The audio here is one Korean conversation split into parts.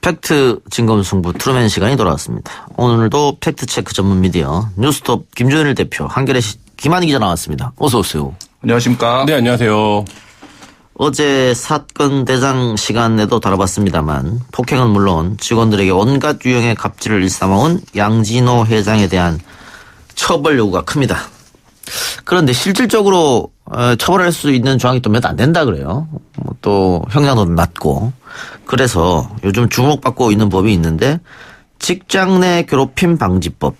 팩트 진검승부 트루맨 시간이 돌아왔습니다. 오늘도 팩트체크 전문 미디어 뉴스톱 김준일 대표, 한겨레 김한희 기자 나왔습니다. 어서 오세요. 안녕하십니까. 네, 안녕하세요. 어제 사건 대장 시간에도 다뤄봤습니다만 폭행은 물론 직원들에게 온갖 유형의 갑질을 일삼아온 양진호 회장에 대한 처벌 요구가 큽니다. 그런데 실질적으로 처벌할 수 있는 조항이 또 몇 안 된다 그래요. 또 형량도 낮고. 그래서 요즘 주목받고 있는 법이 있는데 직장 내 괴롭힘 방지법.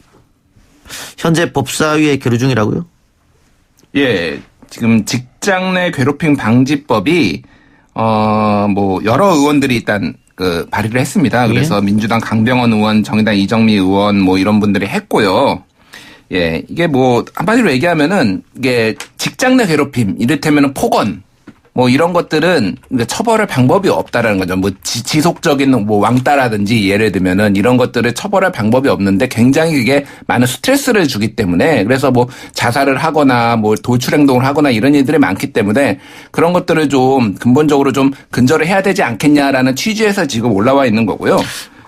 현재 법사위에 계류 중이라고요? 예, 지금 직장 내 괴롭힘 방지법이 여러 의원들이 일단 발의를 했습니다. 그래서 민주당 강병원 의원, 정의당 이정미 의원 이런 분들이 했고요. 예, 이게 한마디로 얘기하면은 이게 직장 내 괴롭힘, 이를테면은 폭언, 이런 것들은 처벌할 방법이 없다라는 거죠. 지속적인 왕따라든지 예를 들면은 이런 것들을 처벌할 방법이 없는데 굉장히 그게 많은 스트레스를 주기 때문에 그래서 자살을 하거나 돌출 행동을 하거나 이런 일들이 많기 때문에 그런 것들을 좀 근본적으로 좀 근절을 해야 되지 않겠냐라는 취지에서 지금 올라와 있는 거고요.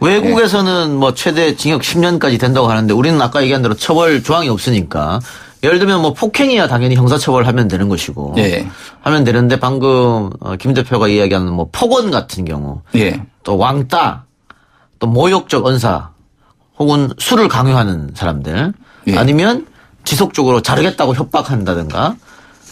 외국에서는 최대 징역 10년까지 된다고 하는데 우리는 아까 얘기한 대로 처벌 조항이 없으니까 예를 들면 폭행이야 당연히 형사처벌하면 되는 것이고 하면 되는데 방금 김 대표가 이야기하는 폭언 같은 경우 또 왕따 또 모욕적 언사 혹은 술을 강요하는 사람들 아니면 지속적으로 자르겠다고 협박한다든가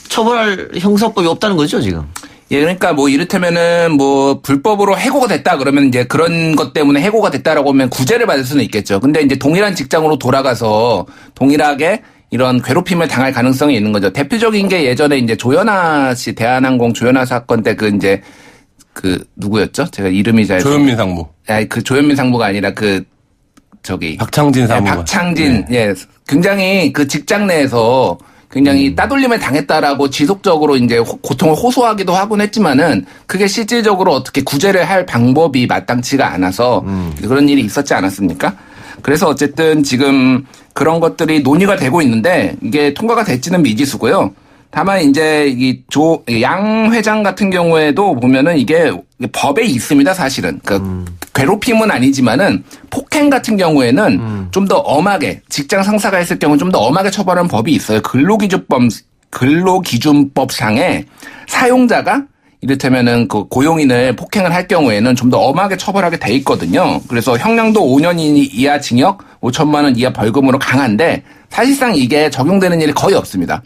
처벌할 형사법이 없다는 거죠 지금. 예, 그러니까 이를테면은 불법으로 해고가 됐다 그러면 이제 그런 것 때문에 해고가 됐다라고 하면 구제를 받을 수는 있겠죠. 근데 이제 동일한 직장으로 돌아가서 동일하게 이런 괴롭힘을 당할 가능성이 있는 거죠. 대표적인 게 예전에 이제 조현아 씨, 대한항공 조현아 사건 때 누구였죠? 제가 이름이 조현민 상무. 아니, 조현민 상무가 아니라 박창진 상무. 박창진. 예. 굉장히 직장 내에서 굉장히 따돌림을 당했다라고 지속적으로 이제 고통을 호소하기도 하곤 했지만은 그게 실질적으로 어떻게 구제를 할 방법이 마땅치가 않아서 그런 일이 있었지 않았습니까? 그래서 어쨌든 지금 그런 것들이 논의가 되고 있는데 이게 통과가 될지는 미지수고요. 다만 이제 양 회장 같은 경우에도 보면은 이게 법에 있습니다, 사실은. 괴롭힘은 아니지만은 폭행 같은 경우에는 좀 더 엄하게 직장 상사가 했을 경우 좀 더 엄하게 처벌하는 법이 있어요. 근로기준법상에 사용자가 이를테면은 고용인을 폭행을 할 경우에는 좀 더 엄하게 처벌하게 돼 있거든요. 그래서 형량도 5년 이하 징역, 5천만 원 이하 벌금으로 강한데 사실상 이게 적용되는 일이 거의 없습니다.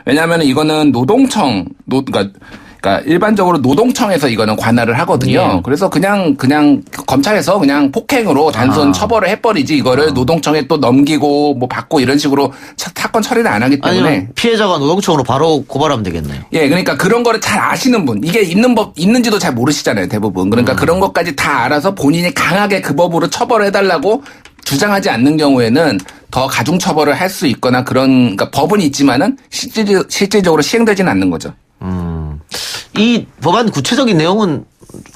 왜냐하면 이거는 그러니까 일반적으로 노동청에서 이거는 관할을 하거든요. 그래서 그냥 검찰에서 그냥 폭행으로 단순 처벌을 해버리지 이거를 노동청에 또 넘기고 받고 이런 식으로 사건 처리를 안 하기 때문에. 아니면 피해자가 노동청으로 바로 고발하면 되겠네요. 예, 그러니까 그런 거를 잘 아시는 분, 이게 있는지도 잘 모르시잖아요, 대부분. 그러니까 그런 것까지 다 알아서 본인이 강하게 그 법으로 처벌해달라고 주장하지 않는 경우에는 더 가중 처벌을 할 수 있거나 그러니까 법은 있지만은 실질적으로 시행되지는 않는 거죠. 이 법안 구체적인 내용은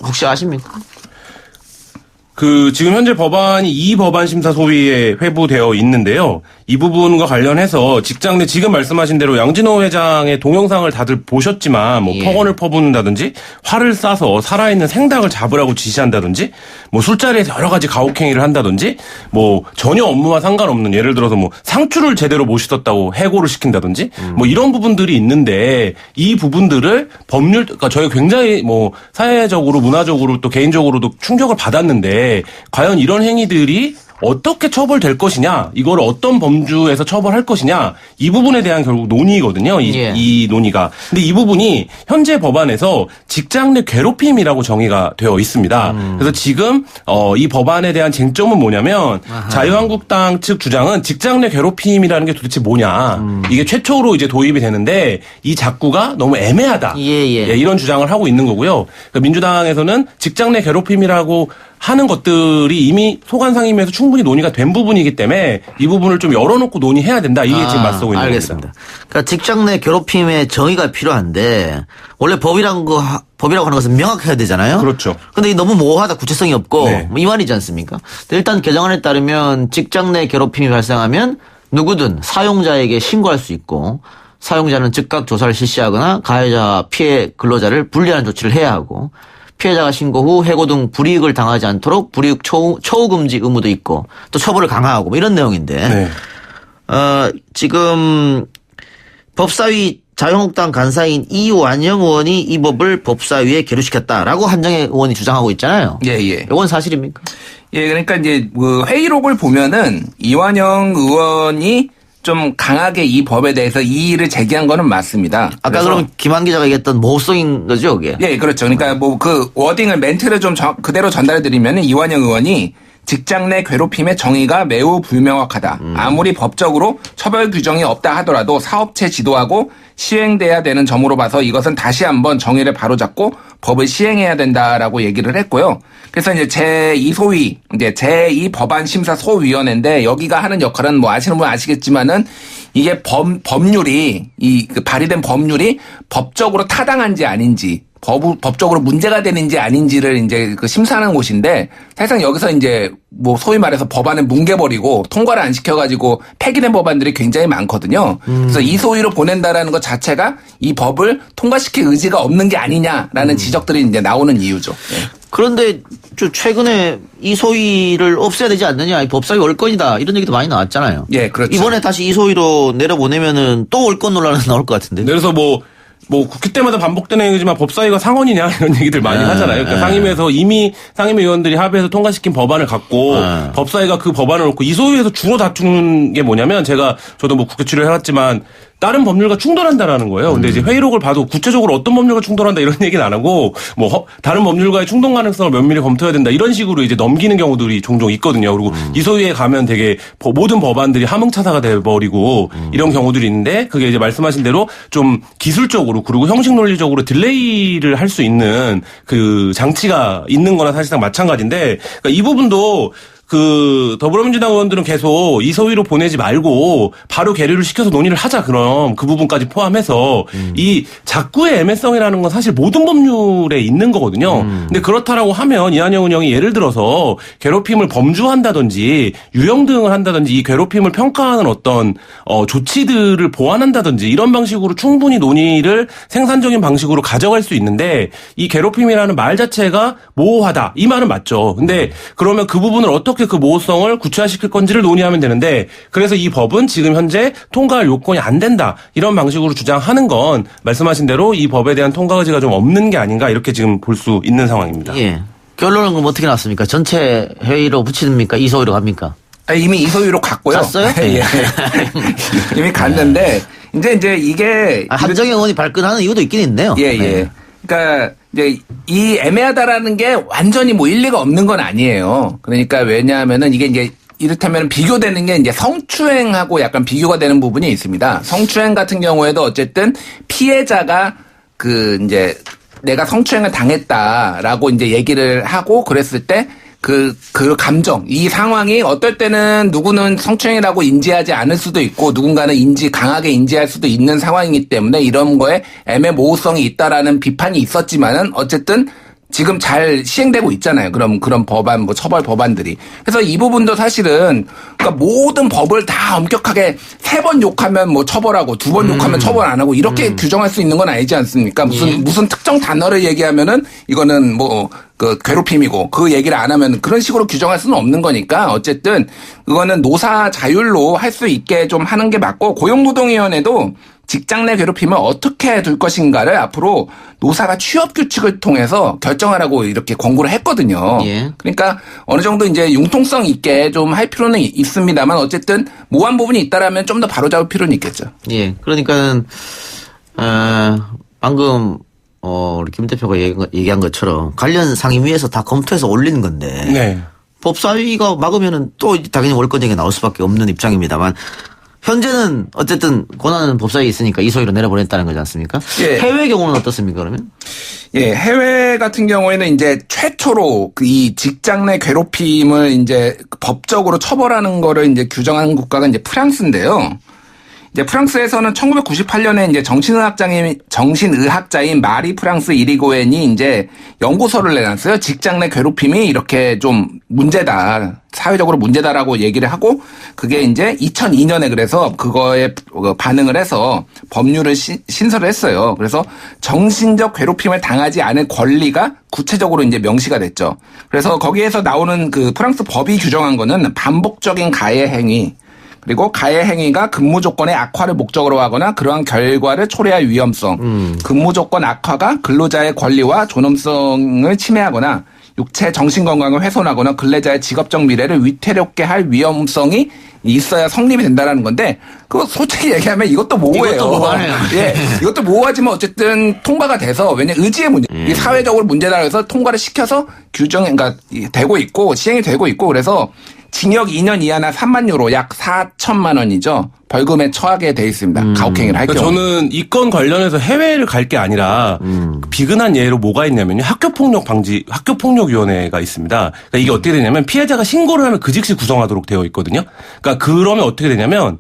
혹시 아십니까? 지금 현재 법안이 이 법안 심사 소위에 회부되어 있는데요. 이 부분과 관련해서 직장 내 지금 말씀하신 대로 양진호 회장의 동영상을 다들 보셨지만 폭언을 퍼붓는다든지 화를 쏴서 살아있는 생닭을 잡으라고 지시한다든지 술자리에서 여러 가지 가혹행위를 한다든지 전혀 업무와 상관없는 예를 들어서 상추를 제대로 못 씻었다고 해고를 시킨다든지 이런 부분들이 있는데 이 부분들을 그러니까 저희가 굉장히 사회적으로 문화적으로 또 개인적으로도 충격을 받았는데 과연 이런 행위들이 어떻게 처벌될 것이냐, 이걸 어떤 범주에서 처벌할 것이냐, 이 부분에 대한 결국 논의거든요. 이 논의가. 근데 이 부분이 현재 법안에서 직장 내 괴롭힘이라고 정의가 되어 있습니다. 그래서 지금 이 법안에 대한 쟁점은 뭐냐면 자유한국당 측 주장은 직장 내 괴롭힘이라는 게 도대체 뭐냐, 이게 최초로 이제 도입이 되는데 이 작구가 너무 애매하다. 이런 주장을 하고 있는 거고요. 그러니까 민주당에서는 직장 내 괴롭힘이라고 하는 것들이 이미 소관상임위에서 충분히 논의가 된 부분이기 때문에 이 부분을 좀 열어놓고 논의해야 된다. 이게 지금 맞서고 있는 알겠습니다. 겁니다. 그러니까 직장 내 괴롭힘의 정의가 필요한데 원래 법이라고 하는 것은 명확해야 되잖아요. 그렇죠. 근데 너무 모호하다, 구체성이 없고 이 말이지 않습니까? 일단 개정안에 따르면 직장 내 괴롭힘이 발생하면 누구든 사용자에게 신고할 수 있고 사용자는 즉각 조사를 실시하거나 가해자 피해 근로자를 분리하는 조치를 해야 하고 피해자가 신고 후 해고 등 불이익을 당하지 않도록 불이익 처우 금지 의무도 있고 또 처벌을 강화하고 뭐 이런 내용인데 네. 지금 법사위 자유한국당 간사인 이완영 의원이 이 법을 법사위에 계류시켰다라고 한정혜 의원이 주장하고 있잖아요. 예, 예. 이건 사실입니까? 예, 그러니까 이제 그 회의록을 보면은 이완영 의원이 좀 강하게 이 법에 대해서 이의를 제기한 거는 맞습니다. 아까 그럼 김한 기자가 얘기했던 모호성인 거죠, 이게? 예, 그렇죠. 그러니까 뭐 그 워딩을 멘트를 좀 그대로 전달해 드리면은 이완영 의원이 직장 내 괴롭힘의 정의가 매우 불명확하다. 아무리 법적으로 처벌 규정이 없다 하더라도 사업체 지도하고 시행돼야 되는 점으로 봐서 이것은 다시 한번 정의를 바로잡고 법을 시행해야 된다라고 얘기를 했고요. 그래서 이제 제2소위, 이제 제2법안심사소위원회인데 여기가 하는 역할은 뭐 아시는 분 아시겠지만은 이게 법률이, 그 발의된 법률이 법적으로 타당한지 아닌지 법적으로 문제가 되는지 아닌지를 이제 그 심사하는 곳인데 사실상 여기서 이제 뭐 소위 말해서 법안을 뭉개버리고 통과를 안 시켜가지고 폐기된 법안들이 굉장히 많거든요. 그래서 이 소위로 보낸다라는 것 자체가 이 법을 통과시킬 의지가 없는 게 아니냐라는 지적들이 이제 나오는 이유죠. 네. 그런데 최근에 이 소위를 없애야 되지 않느냐, 이 법사위 월권이다 이런 얘기도 많이 나왔잖아요. 예, 그렇죠. 이번에 다시 이 소위로 내려보내면은 또 월권 논란이 나올 것 같은데. 그래서 뭐 국회 때마다 반복되는 얘기지만 법사위가 상원이냐 이런 얘기들 많이 하잖아요. 그러니까 상임위에서 이미 상임위 의원들이 합의해서 통과시킨 법안을 갖고 법사위가 그 법안을 놓고 이 소위에서 주로 다투는 게 뭐냐면 저도 뭐 국회 출연해왔지만 다른 법률과 충돌한다라는 거예요. 근데 이제 회의록을 봐도 구체적으로 어떤 법률과 충돌한다 이런 얘기는 안 하고 뭐 다른 법률과의 충돌 가능성을 면밀히 검토해야 된다 이런 식으로 이제 넘기는 경우들이 종종 있거든요. 그리고 이 소위에 가면 되게 모든 법안들이 함흥차사가 돼버리고 이런 경우들이 있는데 그게 이제 말씀하신 대로 좀 기술적으로 그리고 형식 논리적으로 딜레이를 할 수 있는 그 장치가 있는 거나 사실상 마찬가지인데 그러니까 이 부분도 그 더불어민주당 의원들은 계속 이 소위로 보내지 말고 바로 계류를 시켜서 논의를 하자 그럼 그 부분까지 포함해서 이 작구의 애매성이라는 건 사실 모든 법률에 있는 거거든요. 근데 그렇다라고 하면 이완영 의원이 예를 들어서 괴롭힘을 범주한다든지 유형 등을 한다든지 이 괴롭힘을 평가하는 어떤 조치들을 보완한다든지 이런 방식으로 충분히 논의를 생산적인 방식으로 가져갈 수 있는데 이 괴롭힘이라는 말 자체가 모호하다 이 말은 맞죠. 근데 그러면 그 부분을 어떻게 그 모호성을 구체화시킬 건지를 논의하면 되는데 그래서 이 법은 지금 현재 통과할 요건이 안 된다 이런 방식으로 주장하는 건 말씀하신 대로 이 법에 대한 통과 의지가 좀 없는 게 아닌가 이렇게 지금 볼 수 있는 상황입니다. 예. 결론은 그럼 어떻게 나왔습니까? 전체 회의로 붙입니까? 이 소위로 갑니까? 이미 이 소위로 갔고요. 갔어요? 예. 이미 갔는데 이제 이게 한정혜 의원이 발끈하는 이유도 있긴 있네요. 예. 네. 그러니까 이제 이 애매하다라는 게 완전히 뭐 일리가 없는 건 아니에요. 그러니까 왜냐하면은 이게 이제 이를테면 비교되는 게 이제 성추행하고 약간 비교가 되는 부분이 있습니다. 성추행 같은 경우에도 어쨌든 피해자가 그 이제 내가 성추행을 당했다라고 이제 얘기를 하고 그랬을 때 그 감정, 이 상황이 어떨 때는 누구는 성추행이라고 인지하지 않을 수도 있고 누군가는 강하게 인지할 수도 있는 상황이기 때문에 이런 거에 애매모호성이 있다라는 비판이 있었지만은 어쨌든 지금 잘 시행되고 있잖아요. 그런 법안, 뭐 처벌 법안들이. 그래서 이 부분도 사실은 그러니까 모든 법을 다 엄격하게 3번 욕하면 뭐 처벌하고 2번 욕하면 처벌 안 하고 이렇게 규정할 수 있는 건 아니지 않습니까? 무슨 특정 단어를 얘기하면은 이거는 뭐 그 괴롭힘이고 그 얘기를 안 하면 그런 식으로 규정할 수는 없는 거니까 어쨌든 그거는 노사 자율로 할 수 있게 좀 하는 게 맞고 고용노동위원회도 직장 내 괴롭힘을 어떻게 둘 것인가를 앞으로 노사가 취업 규칙을 통해서 결정하라고 이렇게 권고를 했거든요. 예. 그러니까 어느 정도 이제 융통성 있게 좀 할 필요는 있습니다만 어쨌든 모호한 부분이 있다라면 좀 더 바로잡을 필요는 있겠죠. 예. 그러니까는 방금 우리 김 대표가 얘기한 것처럼 관련 상임위에서 다 검토해서 올리는 건데 네. 법사위가 막으면은 또 당연히 월권쟁이 나올 수밖에 없는 입장입니다만 현재는 어쨌든 권한은 법사위에 있으니까 이 소위로 내려보냈다는 거지 않습니까? 예. 해외 경우는 어떻습니까 그러면? 예, 해외 같은 경우에는 이제 최초로 이 직장 내 괴롭힘을 이제 법적으로 처벌하는 거를 이제 규정한 국가가 이제 프랑스인데요. 이제 프랑스에서는 1998년에 이제 정신의학자인 마리 프랑스 이리고엔이 이제 연구서를 내놨어요. 직장 내 괴롭힘이 이렇게 좀 문제다. 사회적으로 문제다라고 얘기를 하고 그게 이제 2002년에 그래서 그거에 반응을 해서 법률을 신설을 했어요. 그래서 정신적 괴롭힘을 당하지 않을 권리가 구체적으로 이제 명시가 됐죠. 그래서 거기에서 나오는 그 프랑스 법이 규정한 거는 반복적인 가해 행위 그리고 가해 행위가 근무 조건의 악화를 목적으로 하거나 그러한 결과를 초래할 위험성, 근무 조건 악화가 근로자의 권리와 존엄성을 침해하거나 육체 정신 건강을 훼손하거나 근로자의 직업적 미래를 위태롭게 할 위험성이 있어야 성립이 된다라는 건데 그거 솔직히 얘기하면 이것도 모호해요. 이것도 모호하네요. 예, 이것도 모호하지만 어쨌든 통과가 돼서 왜냐 의지의 문제, 이 사회적으로 문제다 해서 통과를 시켜서 그러니까 되고 있고 시행이 되고 있고 그래서 징역 2년 이하나 3만 유로 약 4천만 원이죠. 벌금에 처하게 돼 있습니다. 가혹행위를 할 그러니까 경우. 저는 이 건 관련해서 해외를 갈 게 아니라 비근한 예로 뭐가 있냐면요. 학교폭력위원회가 있습니다. 그러니까 이게 어떻게 되냐면 피해자가 신고를 하면 그 즉시 구성하도록 되어 있거든요. 그러니까 그러면 어떻게 되냐면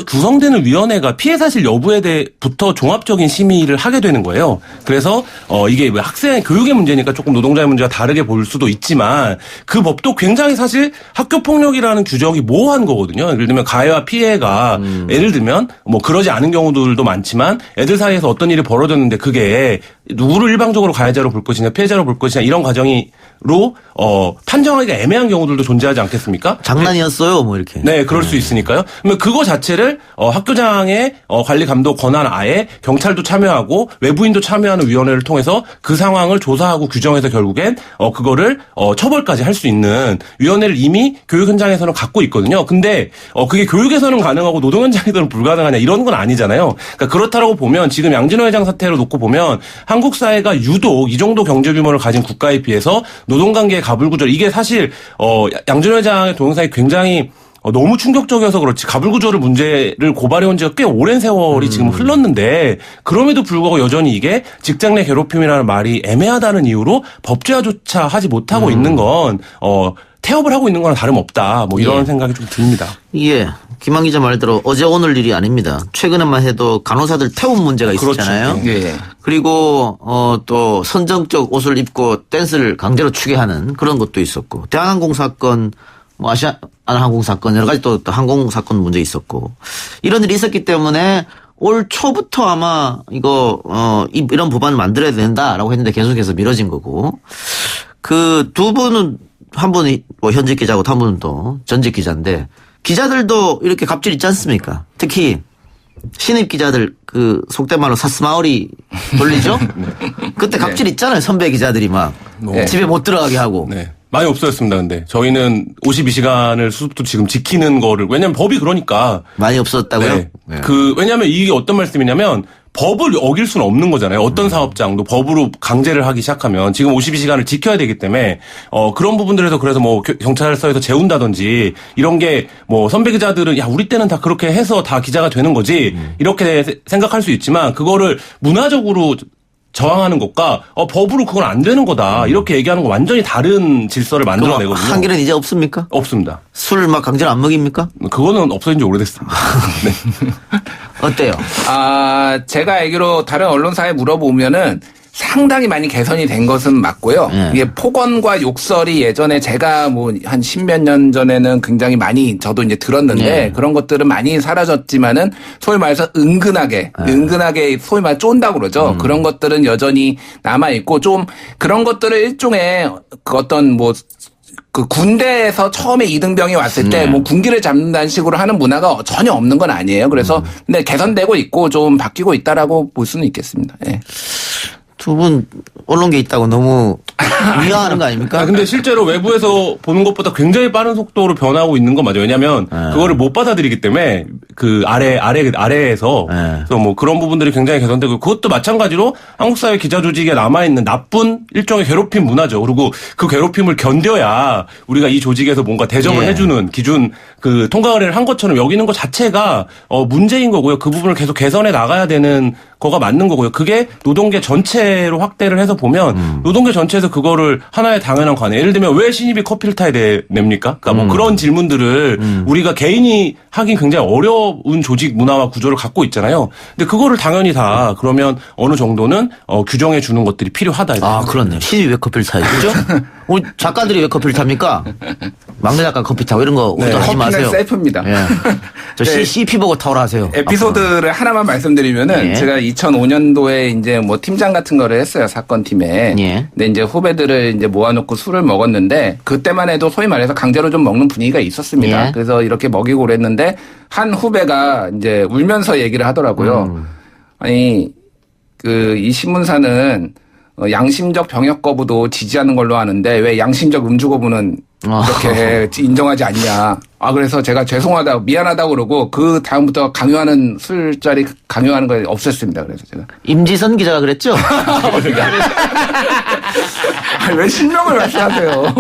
구성되는 위원회가 피해 사실 여부에 대해부터 종합적인 심의를 하게 되는 거예요. 그래서 이게 학생 교육의 문제니까 조금 노동자의 문제와 다르게 볼 수도 있지만 그 법도 굉장히 사실 학교폭력이라는 규정이 모호한 거거든요. 예를 들면 가해와 피해가 예를 들면 뭐 그러지 않은 경우들도 많지만 애들 사이에서 어떤 일이 벌어졌는데 그게 누구를 일방적으로 가해자로 볼 것이냐 피해자로 볼 것이냐 이런 과정으로 판정하기가 애매한 경우들도 존재하지 않겠습니까? 장난이었어요, 뭐 이렇게. 네, 그럴 수 있으니까요. 그러면 그거 자체를 학교장의 관리 감독 권한 아에 경찰도 참여하고 외부인도 참여하는 위원회를 통해서 그 상황을 조사하고 규정해서 결국엔 그거를 처벌까지 할 수 있는 위원회를 이미 교육 현장에서는 갖고 있거든요. 근데 그게 교육에서는 가능하고 노동 현장에서는 불가능하냐 이런 건 아니잖아요. 그러니까 그렇다라고 보면 지금 양진호 회장 사태를 놓고 보면 한국 사회가 유독 이 정도 경제 규모를 가진 국가에 비해서 노동관계의 가불구조 이게 사실 양진호 회장의 동영상이 굉장히 너무 충격적이어서 그렇지 가불구조를 문제를 고발해온 지가 꽤 오랜 세월이 지금 흘렀는데 그럼에도 불구하고 여전히 이게 직장 내 괴롭힘이라는 말이 애매하다는 이유로 법제화조차 하지 못하고 있는 건 태업을 하고 있는 거랑 다름없다. 뭐 이런 생각이 좀 듭니다. 예. 김한 기자 말대로 어제 오늘 일이 아닙니다. 최근에만 해도 간호사들 태움 문제가 있었잖아요. 그렇죠. 예. 그리고 또 선정적 옷을 입고 댄스를 강제로 추게 하는 그런 것도 있었고 대한항공 사건 뭐 아시아나항공 사건 여러 가지 또 항공 사건 문제 있었고 이런 일이 있었기 때문에 올 초부터 아마 이런 법안을 만들어야 된다라고 했는데 계속해서 미뤄진 거고 그 두 분은 한 분이 뭐 현직 기자고 한 분은 또 전직 기자인데 기자들도 이렇게 갑질 있지 않습니까? 특히 신입 기자들 그 속된 말로 사스마을이 돌리죠? 그때 갑질 있잖아요. 선배 기자들이 막 집에 못 들어가게 하고. 네. 많이 없어졌습니다. 근데 저희는 52시간을 수습도 지금 지키는 거를 왜냐면 법이 그러니까 많이 없어졌다고요? 네. 왜냐면 이게 어떤 말씀이냐면 법을 어길 수는 없는 거잖아요. 어떤 사업장도 법으로 강제를 하기 시작하면 지금 52시간을 지켜야 되기 때문에 그런 부분들에서 그래서 뭐 경찰서에서 재운다든지 이런 게 뭐 선배 기자들은 야 우리 때는 다 그렇게 해서 다 기자가 되는 거지 이렇게 생각할 수 있지만 그거를 문화적으로 저항하는 것과 법으로 그건 안 되는 거다 이렇게 얘기하는 거 완전히 다른 질서를 만들어내거든요. 한길은 이제 없습니까? 없습니다. 술 막 강제로 안 먹입니까? 그거는 없어진 지 오래됐습니다. 네. 어때요? 제가 알기로 다른 언론사에 물어보면은 상당히 많이 개선이 된 것은 맞고요. 이게 폭언과 욕설이 예전에 제가 뭐 한 10몇 년 전에는 굉장히 많이 저도 이제 들었는데 그런 것들은 많이 사라졌지만은 소위 말해서 은근하게 소위 말 쫀다고 그러죠. 그런 것들은 여전히 남아있고 좀 그런 것들을 일종의 그 어떤 뭐 그 군대에서 처음에 이등병이 왔을 때 뭐 군기를 잡는다는 식으로 하는 문화가 전혀 없는 건 아니에요. 그래서 근데 개선되고 있고 좀 바뀌고 있다라고 볼 수는 있겠습니다. 예. 두 분 언론계 있다고 너무 위화하는 거 아닙니까? 근데 실제로 외부에서 보는 것보다 굉장히 빠른 속도로 변하고 있는 건 맞아요. 왜냐하면 그거를 못 받아들이기 때문에 그 아래에서 그래서 뭐 그런 부분들이 굉장히 개선되고 그것도 마찬가지로 한국 사회 기자 조직에 남아 있는 나쁜 일종의 괴롭힘 문화죠. 그리고 그 괴롭힘을 견뎌야 우리가 이 조직에서 뭔가 대접을 해주는 기준 그 통과 의뢰를 한 것처럼 여기는 것 자체가 문제인 거고요. 그 부분을 계속 개선해 나가야 되는 거가 맞는 거고요. 그게 노동계 전체로 확대를 해서 보면 노동계 전체에서 그거를 하나의 당연한 관해. 예를 들면 왜 신입이 커피를 타야 냅니까? 그러니까 뭐 그런 질문들을 우리가 개인이 하긴 굉장히 어려운 조직 문화와 구조를 갖고 있잖아요. 근데 그거를 당연히 다 그러면 어느 정도는 규정해 주는 것들이 필요하다. 아, 그렇네요. 신입이 왜 커피를 타요? 그죠? 우리 작가들이 왜 커피를 탑니까? 막내 작가 커피 타고 이런 거 하지 커피는 마세요. 셀프입니다. 예. 저 네. CP 보고 타오라 하세요. 에피소드를 하나만 말씀드리면은 예. 제가 2005년도에 이제 뭐 팀장 같은 거를 했어요. 사건팀에. 예. 근데 이제 후배들을 이제 모아놓고 술을 먹었는데 그때만 해도 소위 말해서 강제로 좀 먹는 분위기가 있었습니다. 예. 그래서 이렇게 먹이고 그랬는데 한 후배가 이제 울면서 얘기를 하더라고요. 아니, 이 신문사는 양심적 병역 거부도 지지하는 걸로 아는데 왜 양심적 음주 거부는 이렇게 인정하지 않냐. 아, 그래서 제가 죄송하다고 미안하다고 그러고 그 다음부터 강요하는 술자리 강요하는 걸 없앴습니다. 그래서 제가. 임지선 기자가 그랬죠? 아, 왜 실명을 말씀하세요?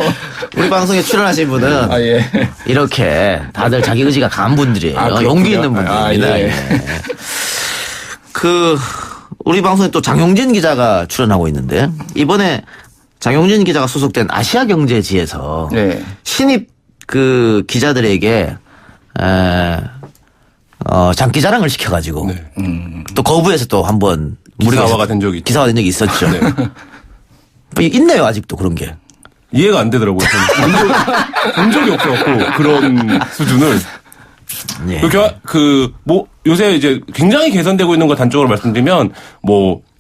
우리 방송에 출연하신 분은 아, 예. 이렇게 다들 자기 의지가 강한 분들이에요. 아, 그렇군요. 용기 있는 분들입니다. 아, 예. 예. 우리 방송에 또 장용진 기자가 출연하고 있는데 이번에 장용진 기자가 소속된 아시아경제지에서 네. 신입 기자들에게 장기자랑을 시켜가지고 또 거부해서 또 한번 기사화가 된 적이 있죠. 기사화 된 적이 있었죠. 있네요 아직도 그런 게. 이해가 안 되더라고요. 본 적이 없어갖고 그런 수준을. 예. 요새 이제 굉장히 개선되고 있는 거 단적으로 말씀드리면,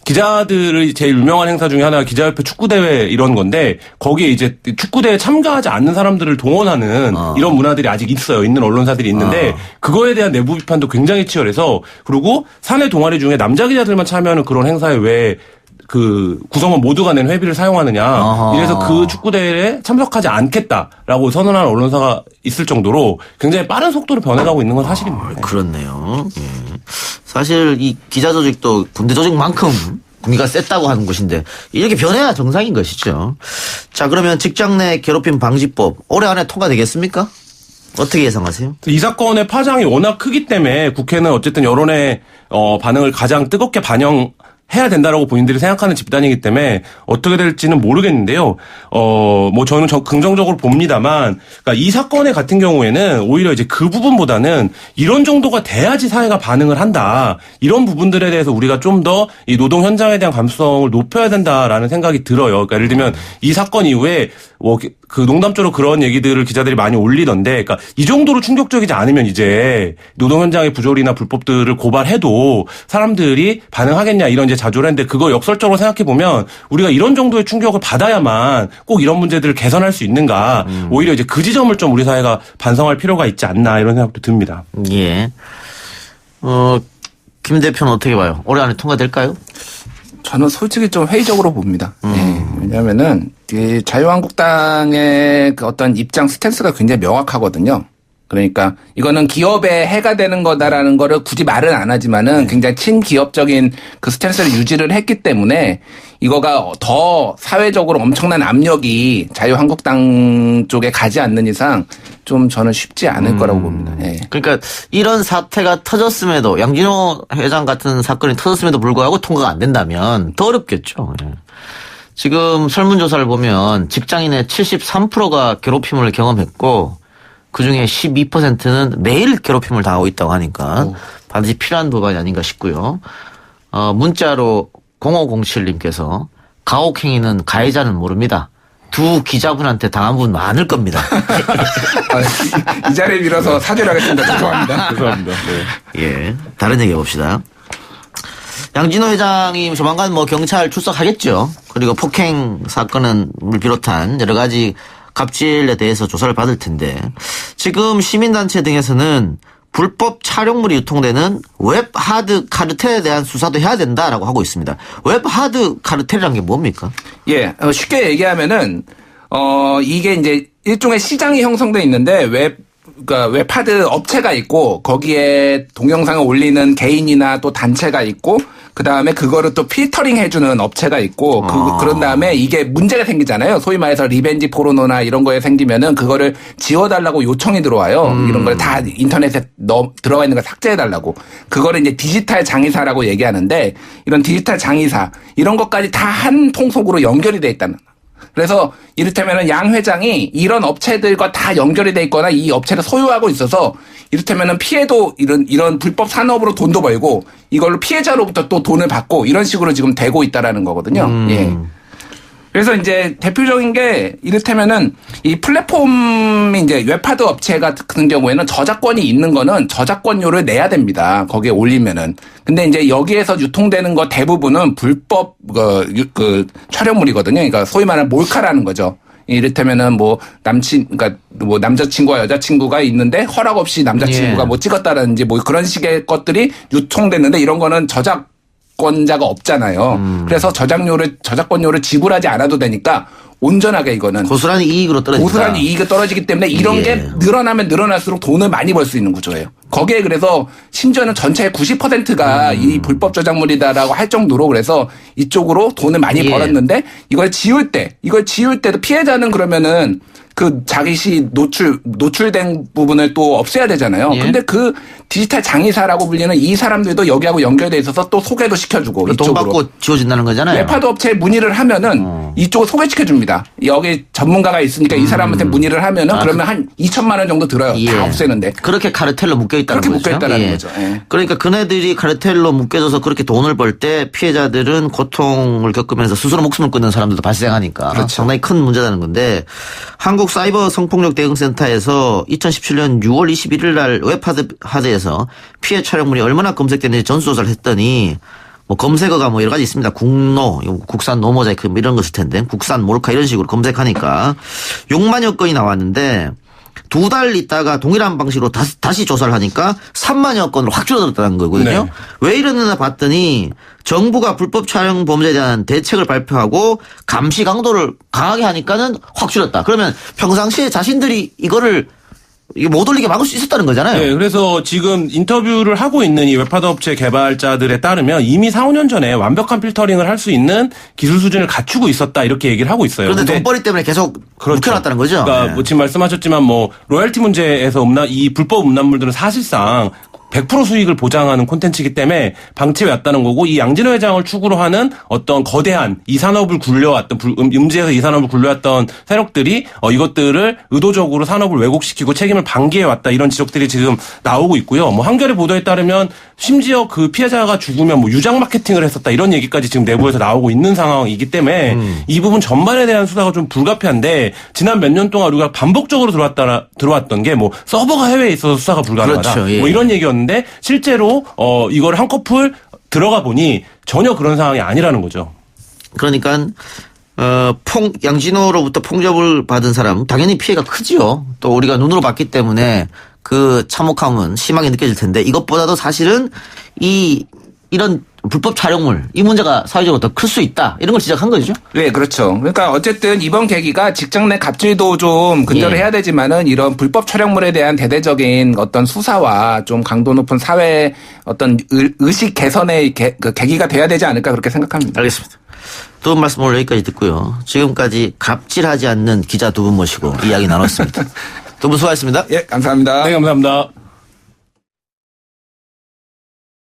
기자들의 제일 유명한 행사 중에 하나가 기자협회 축구대회 이런 건데, 거기에 이제 축구대회에 참가하지 않는 사람들을 동원하는 이런 문화들이 아직 있어요. 있는 언론사들이 있는데, 그거에 대한 내부 비판도 굉장히 치열해서, 그리고 사내 동아리 중에 남자 기자들만 참여하는 그런 행사에 왜 구성원 모두가 낸 회비를 사용하느냐. 이래서 그 축구대회에 참석하지 않겠다라고 선언한 언론사가 있을 정도로 굉장히 빠른 속도로 변해가고 있는 건 사실입니다. 그렇네요. 예. 사실 이 기자 조직도 군대 조직만큼 군기가 셌다고 하는 것인데 이렇게 변해야 정상인 것이죠. 자, 그러면 직장 내 괴롭힘 방지법 올해 안에 통과되겠습니까? 어떻게 예상하세요? 이 사건의 파장이 워낙 크기 때문에 국회는 어쨌든 여론의 반응을 가장 뜨겁게 반영해야 된다라고 본인들이 생각하는 집단이기 때문에 어떻게 될지는 모르겠는데요. 저는 긍정적으로 봅니다만, 그러니까 이 사건의 같은 경우에는 오히려 이제 그 부분보다는 이런 정도가 돼야지 사회가 반응을 한다. 이런 부분들에 대해서 우리가 좀 더 이 노동 현장에 대한 감수성을 높여야 된다라는 생각이 들어요. 그러니까 예를 들면 이 사건 이후에 농담조로 그런 얘기들을 기자들이 많이 올리던데, 그러니까 이 정도로 충격적이지 않으면 이제 노동 현장의 부조리나 불법들을 고발해도 사람들이 반응하겠냐 이런 이제 자조를 했는데, 그거 역설적으로 생각해 보면 우리가 이런 정도의 충격을 받아야만 꼭 이런 문제들을 개선할 수 있는가, 오히려 이제 그 지점을 좀 우리 사회가 반성할 필요가 있지 않나 이런 생각도 듭니다. 예. 김 대표는 어떻게 봐요? 올해 안에 통과될까요? 저는 솔직히 좀 회의적으로 봅니다. 예, 왜냐하면은 자유한국당의 그 어떤 입장 스탠스가 굉장히 명확하거든요. 그러니까 이거는 기업에 해가 되는 거다라는 거를 굳이 말은 안 하지만은 굉장히 친기업적인 그 스탠스를 유지를 했기 때문에 이거가 더 사회적으로 엄청난 압력이 자유한국당 쪽에 가지 않는 이상 좀 저는 쉽지 않을 거라고 봅니다. 예. 그러니까 이런 사태가 터졌음에도 양진호 회장 같은 사건이 터졌음에도 불구하고 통과가 안 된다면 더 어렵겠죠. 예. 지금 설문조사를 보면 직장인의 73%가 괴롭힘을 경험했고 그중에 12%는 매일 괴롭힘을 당하고 있다고 하니까 반드시 필요한 법안이 아닌가 싶고요. 문자로 0507님께서 가혹행위는 가해자는 모릅니다. 두 기자분한테 당한 분 많을 겁니다. 이 자리에 밀어서 사죄를 하겠습니다. 죄송합니다. 죄송합니다. 네. 예, 다른 얘기 해봅시다. 양진호 회장이 조만간 경찰 출석하겠죠. 그리고 폭행 사건을 비롯한 여러 가지 갑질에 대해서 조사를 받을 텐데 지금 시민단체 등에서는 불법 촬영물이 유통되는 웹 하드 카르텔에 대한 수사도 해야 된다라고 하고 있습니다. 웹 하드 카르텔이란 게 뭡니까? 예, 쉽게 얘기하면은 이게 이제 일종의 시장이 형성돼 있는데 그러니까 웹하드 업체가 있고 거기에 동영상을 올리는 개인이나 또 단체가 있고 그다음에 그거를 또 필터링 해주는 업체가 있고 그런 다음에 이게 문제가 생기잖아요. 소위 말해서 리벤지 포르노나 이런 거에 생기면은 그거를 지워달라고 요청이 들어와요. 이런 걸 다 인터넷에 들어가 있는 걸 삭제해달라고. 그거를 이제 디지털 장의사라고 얘기하는데 이런 디지털 장의사 이런 것까지 다 한 통속으로 연결이 돼 있다는. 그래서 이를테면은 양 회장이 이런 업체들과 다 연결이 돼 있거나 이 업체를 소유하고 있어서 이를테면은 피해도 이런 불법 산업으로 돈도 벌고 이걸로 피해자로부터 또 돈을 받고 이런 식으로 지금 되고 있다라는 거거든요. 예. 그래서 이제 대표적인 게 이를테면은 이 플랫폼이 이제 웹하드 업체 같은 경우에는 저작권이 있는 거는 저작권료를 내야 됩니다. 거기에 올리면은. 근데 이제 여기에서 유통되는 거 대부분은 불법 그 촬영물이거든요. 그러니까 소위 말하는 몰카라는 거죠. 이를테면은 뭐 그러니까 뭐 남자친구와 여자친구가 있는데 허락 없이 남자친구가 뭐 찍었다든지 뭐 그런 식의 것들이 유통됐는데 이런 거는 저작권자가 없잖아요. 그래서 저작권료를 지불하지 않아도 되니까 온전하게 이거는 고스란히 이익으로 떨어진다. 고스란히 이익이 떨어지기 때문에 이런 게 늘어나면 늘어날수록 돈을 많이 벌 수 있는 구조예요. 거기에 그래서 심지어는 전체의 90%가 이 불법 저작물이다라고 할 정도로 그래서 이쪽으로 돈을 많이 벌었는데 이걸 지울 때도 피해자는 그러면은 그 자기시 노출된 부분을 또 없애야 되잖아요. 근데 그 디지털 장의사라고 불리는 이 사람들도 여기하고 연결돼 있어서 또 소개도 시켜주고 돈 이쪽으로. 받고 지워진다는 거잖아요. 웹하드 업체에 문의를 하면은 이쪽을 소개시켜줍니다. 여기 전문가가 있으니까 이 사람한테 문의를 하면은 그러면 한 2천만 원 정도 들어요. 다 없애는데. 그렇게 카르텔로 묶여있다는 그렇게 거죠. 묶여있다는 거죠. 예. 그러니까 그네들이 카르텔로 묶여져서 그렇게 돈을 벌 때 피해자들은 고통을 겪으면서 스스로 목숨을 끊는 사람들도 발생하니까 그렇죠. 상당히 큰 문제라는 건데 한국 사이버 성폭력 대응센터에서 2017년 6월 21일 날 웹하드에서 피해 촬영물이 얼마나 검색됐는지 전수조사를 했더니 뭐 검색어가 뭐 여러 가지 있습니다. 국노, 국산 노모자이크 뭐 이런 것일 텐데 국산 몰카 이런 식으로 검색하니까 6만여 건이 나왔는데 2달 있다가 동일한 방식으로 다시 조사를 하니까 3만여 건으로 확 줄어들었다는 거거든요. 네. 왜 이러느냐 봤더니 정부가 불법 촬영 범죄에 대한 대책을 발표하고 감시 강도를 강하게 하니까는 확 줄었다. 그러면 평상시에 자신들이 이거를 못 올리게 막을 수 있었다는 거잖아요. 네, 그래서 지금 인터뷰를 하고 있는 이 웹하드 업체 개발자들에 따르면 이미 4, 5년 전에 완벽한 필터링을 할 수 있는 기술 수준을 갖추고 있었다 이렇게 얘기를 하고 있어요. 그런데 돈벌이 때문에 계속 묵혀놨다는 거죠. 그러니까 뭐 지금 말씀하셨지만 뭐 로열티 문제에서 이 불법 음란물들은 사실상 100% 수익을 보장하는 콘텐츠이기 때문에 방치해 왔다는 거고 이 양진호 회장을 축으로 하는 어떤 거대한 이 산업을 굴려왔던 음지에서 이 산업을 굴려왔던 세력들이 이것들을 의도적으로 산업을 왜곡시키고 책임을 방기해 왔다 이런 지적들이 지금 나오고 있고요. 뭐 한겨레 보도에 따르면 심지어 그 피해자가 죽으면 뭐 유장 마케팅을 했었다 이런 얘기까지 지금 내부에서 나오고 있는 상황이기 때문에 이 부분 전반에 대한 수사가 좀 불가피한데 지난 몇 년 동안 우리가 반복적으로 들어왔던 게 뭐 서버가 해외에 있어서 수사가 불가능하다. 그렇죠. 예. 뭐 이런 얘기였는데 실제로 이걸 한꺼풀 들어가 보니 전혀 그런 상황이 아니라는 거죠. 그러니까 양진호로부터 폭력을 받은 사람 당연히 피해가 크지요. 또 우리가 눈으로 봤기 때문에 그 참혹함은 심하게 느껴질 텐데 이것보다도 사실은 이런 불법 촬영물 이 문제가 사회적으로 더 클 수 있다 이런 걸 지적한 거죠. 네, 그렇죠. 그러니까 어쨌든 이번 계기가 직장 내 갑질도 좀 근절을 해야 되지만은 이런 불법 촬영물에 대한 대대적인 어떤 수사와 좀 강도 높은 사회 어떤 의식 개선의 계기가 돼야 되지 않을까 그렇게 생각합니다. 알겠습니다. 두 분 말씀 오늘 여기까지 듣고요. 지금까지 갑질하지 않는 기자 두 분 모시고 이야기 나눴습니다. 두 분 수고하셨습니다. 예, 감사합니다. 네, 감사합니다.